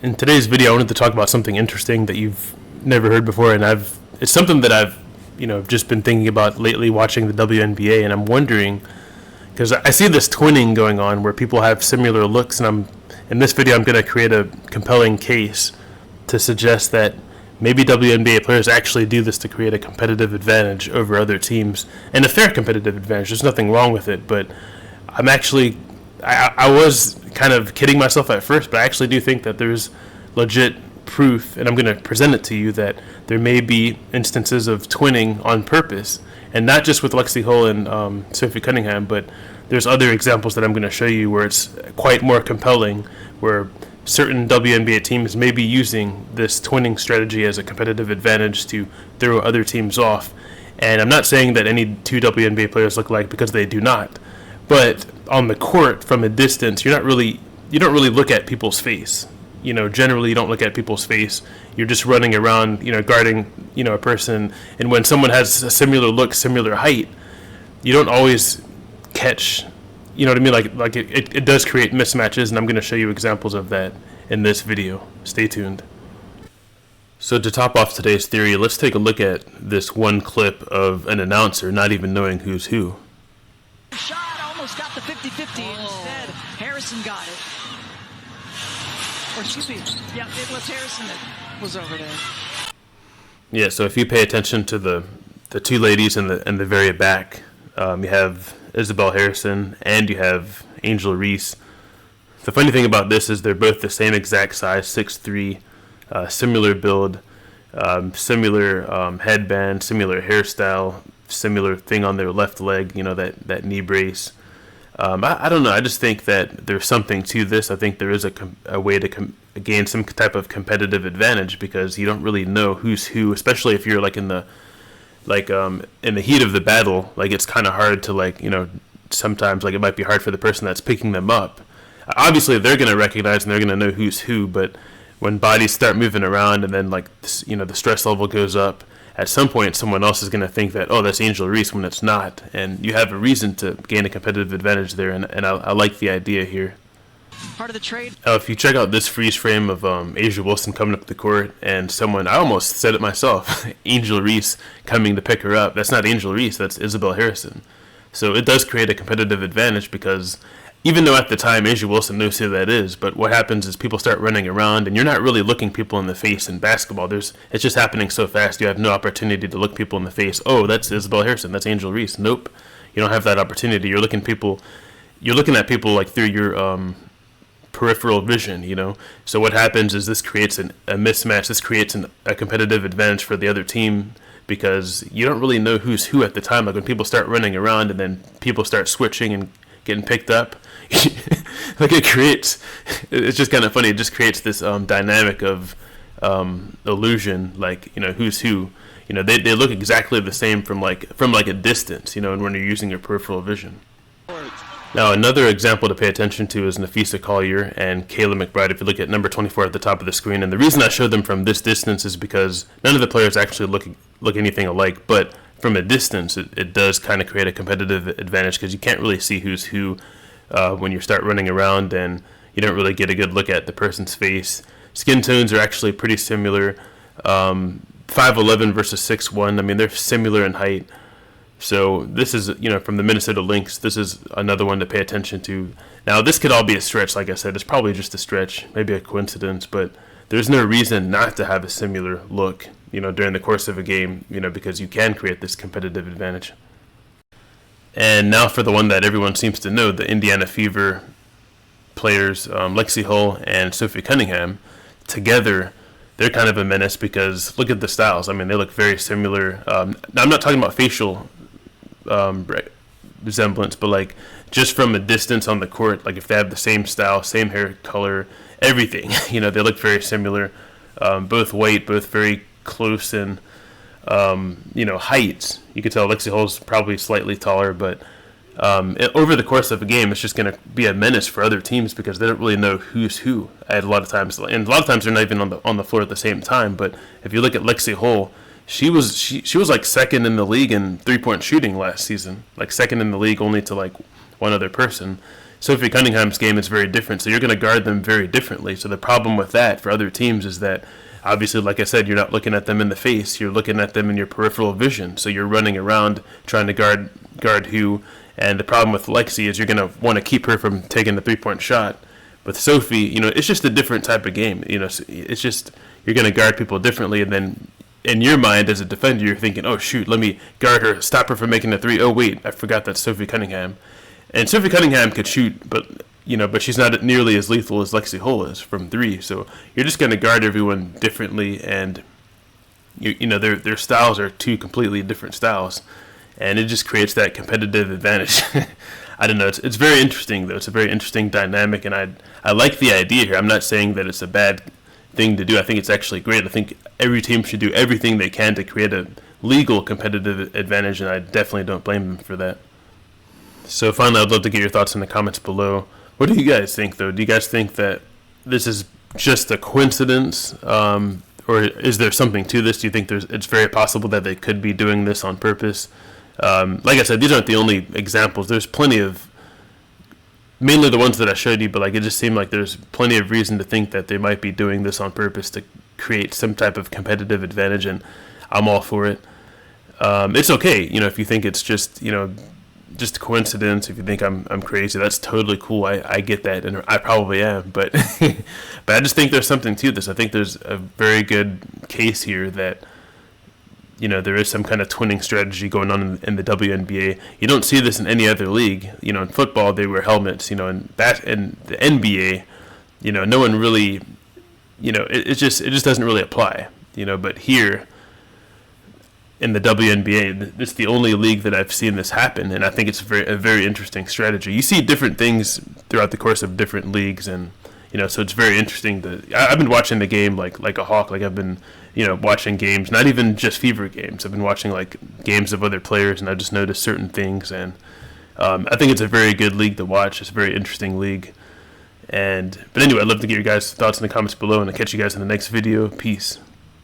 In today's video, I wanted to talk about something interesting that you've never heard before, and it's something that I've just been thinking about lately watching the WNBA, and I'm wondering because I see this twinning going on where people have similar looks, and in this video I'm going to create a compelling case to suggest that maybe WNBA players actually do this to create a competitive advantage over other teams, and a fair competitive advantage. There's nothing wrong with it, but I'm actually I was kind of kidding myself at first, but I actually do think that there's legit proof, and I'm going to present it to you, that there may be instances of twinning on purpose, and not just with Lexi Hull and Sophie Cunningham, but there's other examples that I'm going to show you where it's quite more compelling, where certain WNBA teams may be using this twinning strategy as a competitive advantage to throw other teams off. And I'm not saying that any two WNBA players look alike, because they do not. But on the court, from a distance, you don't really look at people's face. Generally you don't look at people's face. You're just running around, guarding, a person. And when someone has a similar look, similar height, you don't always catch, you know what I mean? Like it does create mismatches, and I'm going to show you examples of that in this video. Stay tuned. So to top off today's theory, let's take a look at this one clip of an announcer not even knowing who's who. Shot almost got the 50-50. Instead, Harrison got it. Or excuse me, yeah, it was Harrison that was over there. Yeah, so if you pay attention to the two ladies in the very back, you have Isabel Harrison and you have Angel Reese. The funny thing about this is they're both the same exact size, 6'3", similar build, similar headband, similar hairstyle, similar thing on their left leg, that knee brace. I don't know. I just think that there's something to this. I think there is a way to gain some type of competitive advantage, because you don't really know who's who, especially if you're in the heat of the battle. It's kind of hard to sometimes it might be hard for the person that's picking them up. Obviously, they're going to recognize and they're going to know who's who, but when bodies start moving around and then the stress level goes up, at some point someone else is going to think that, oh, that's Angel Reese, when it's not, and you have a reason to gain a competitive advantage there, and I like the idea here. Part of the trade. If you check out this freeze frame of Asia Wilson coming up the court, and someone, I almost said it myself, Angel Reese coming to pick her up, that's not Angel Reese, that's Isabel Harrison. So it does create a competitive advantage, because even though at the time Asia Wilson knows who that is, but what happens is people start running around, and you're not really looking people in the face in basketball. It's just happening so fast, you have no opportunity to look people in the face. Oh, that's Isabel Harrison, that's Angel Reese. Nope, you don't have that opportunity. You're looking at people through your peripheral vision. So what happens is this creates a mismatch. This creates a competitive advantage for the other team, because you don't really know who's who at the time. When people start running around and then people start switching and getting picked up, it's just kind of funny. It just creates this dynamic of illusion, who's who. They look exactly the same from a distance, and when you're using your peripheral vision. Now, another example to pay attention to is Nafisa Collier and Kayla McBride. If you look at number 24 at the top of the screen, and the reason I showed them from this distance is because none of the players actually look anything alike, but from a distance, it does kind of create a competitive advantage, because you can't really see who's who when you start running around, and you don't really get a good look at the person's face. Skin tones are actually pretty similar. 5'11" versus 6'1". I mean, they're similar in height. So this is, from the Minnesota Lynx, this is another one to pay attention to. Now, this could all be a stretch. Like I said, it's probably just a stretch, maybe a coincidence, but there's no reason not to have a similar look, during the course of a game, because you can create this competitive advantage. And now for the one that everyone seems to know, the Indiana Fever players, Lexi Hull and Sophie Cunningham, together, they're kind of a menace, because look at the styles. I mean, they look very similar. Now, I'm not talking about facial resemblance, but just from a distance on the court, if they have the same style, same hair color, everything, they look very similar. Both white, both very close in height. You could tell Lexi Hull's probably slightly taller, but over the course of a game, it's just going to be a menace for other teams, because they don't really know who's who at a lot of times, and a lot of times they're not even on the floor at the same time. But if you look at Lexi Hull, she was second in the league in 3-point shooting last season, second in the league only to one other person. Sophie Cunningham's game is very different, so you're going to guard them very differently. So the problem with that for other teams is that, obviously, like I said, you're not looking at them in the face. You're looking at them in your peripheral vision. So you're running around trying to guard who. And the problem with Lexi is you're going to want to keep her from taking the three-point shot. With Sophie, it's just a different type of game. It's just you're going to guard people differently, and then in your mind as a defender, you're thinking, oh, shoot, let me guard her, stop her from making a three. Oh, wait, I forgot that's Sophie Cunningham. And Sophie Cunningham could shoot, but she's not nearly as lethal as Lexi Hull is from three. So you're just going to guard everyone differently, and their styles are two completely different styles, and it just creates that competitive advantage. I don't know. It's very interesting, though. It's a very interesting dynamic, and I like the idea here. I'm not saying that it's a bad thing to do. I think it's actually great. I think every team should do everything they can to create a legal competitive advantage, and I definitely don't blame them for that. So finally, I'd love to get your thoughts in the comments below. What do you guys think, though? Do you guys think that this is just a coincidence, or is there something to this? Do you think it's very possible that they could be doing this on purpose? Like I said, these aren't the only examples. There's plenty of, mainly the ones that I showed you, but it just seemed like there's plenty of reason to think that they might be doing this on purpose to create some type of competitive advantage, and I'm all for it. It's okay, if you think it's just a coincidence. If you think I'm crazy, that's totally cool. I get that, and I probably am, but but I just think there's something to this. I think there's a very good case here that there is some kind of twinning strategy going on in the WNBA. You don't see this in any other league. In football they wear helmets. In the NBA, no one really, it just doesn't really apply. But here in the WNBA, it's the only league that I've seen this happen, and I think it's a very interesting strategy. You see different things throughout the course of different leagues, and so it's very interesting. I've been watching the game like a hawk. I've been watching games, not even just Fever games. I've been watching games of other players, and I just noticed certain things, and I think it's a very good league to watch. It's a very interesting league, but anyway, I'd love to get your guys' thoughts in the comments below, and I'll catch you guys in the next video. Peace.